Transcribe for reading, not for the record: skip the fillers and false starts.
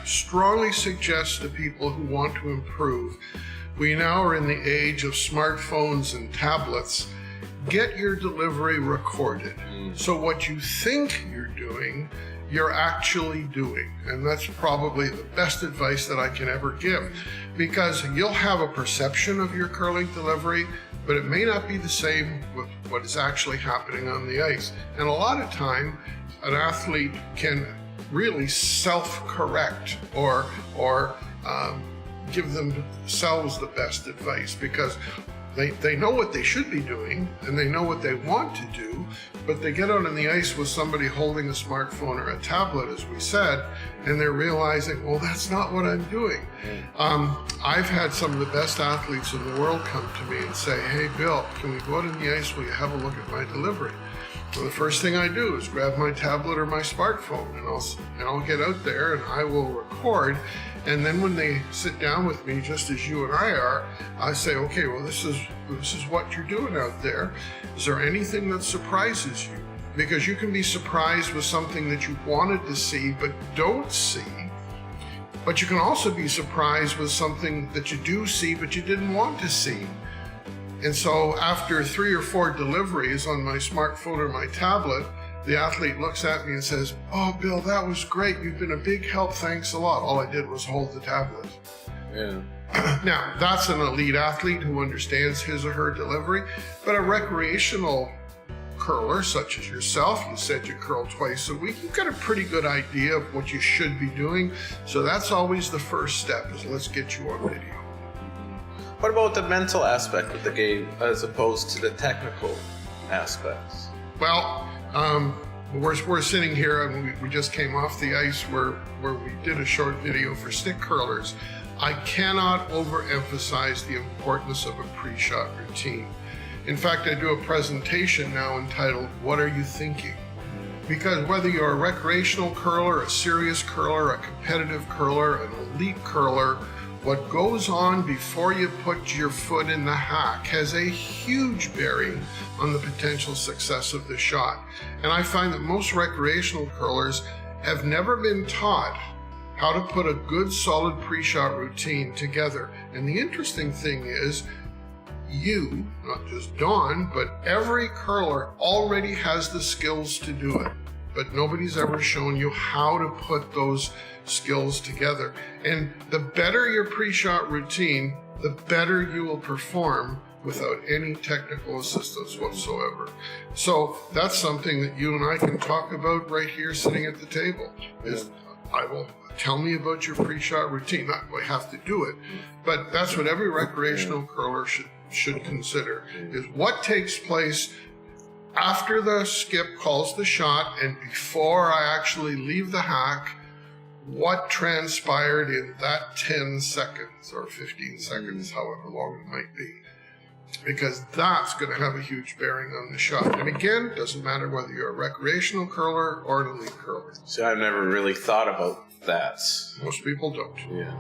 strongly suggest to people who want to improve, we now are in the age of smartphones and tablets, get your delivery recorded. So what you think you're doing, you're actually doing. And that's probably the best advice that I can ever give, because you'll have a perception of your curling delivery, but it may not be the same with what is actually happening on the ice. And a lot of time, an athlete can really self-correct or give themselves the best advice, because they know what they should be doing and they know what they want to do, but they get out on the ice with somebody holding a smartphone or a tablet, as we said, and they're realizing, well, that's not what I'm doing. I've had some of the best athletes in the world come to me and say, hey, Bill, can we go out on the ice? Will you have a look at my delivery? So the first thing I do is grab my tablet or my smartphone, and I'll get out there and I will record. And then when they sit down with me, just as you and I are, I say, okay, well, this is what you're doing out there. Is there anything that surprises you? Because you can be surprised with something that you wanted to see but don't see. But you can also be surprised with something that you do see but you didn't want to see. And so after 3 or 4 deliveries on my smartphone or my tablet, the athlete looks at me and says, oh, Bill, that was great. You've been a big help. Thanks a lot. All I did was hold the tablet. Yeah. Now, that's an elite athlete who understands his or her delivery, but a recreational curler, such as yourself, you said you curl twice a week, you've got a pretty good idea of what you should be doing. So that's always the first step, is let's get you on video. What about the mental aspect of the game as opposed to the technical aspects? Well, we're sitting here and we just came off the ice where we did a short video for stick curlers. I cannot overemphasize the importance of a pre-shot routine. In fact, I do a presentation now entitled, What Are You Thinking? Because whether you're a recreational curler, a serious curler, a competitive curler, an elite curler, what goes on before you put your foot in the hack has a huge bearing on the potential success of the shot. And I find that most recreational curlers have never been taught how to put a good, solid pre-shot routine together. And the interesting thing is, you, not just Don, but every curler already has the skills to do it. But nobody's ever shown you how to put those skills together. And the better your pre-shot routine, the better you will perform without any technical assistance whatsoever. So that's something that you and I can talk about right here sitting at the table. Tell me about your pre-shot routine. Not that I have to do it, but that's what every recreational curler should consider, is what takes place after the skip calls the shot and before I actually leave the hack. What transpired in that 10 seconds or 15 seconds, however long it might be. Because that's going to have a huge bearing on the shot. And again, it doesn't matter whether you're a recreational curler or an elite curler. See, I've never really thought about that. Most people don't. Yeah.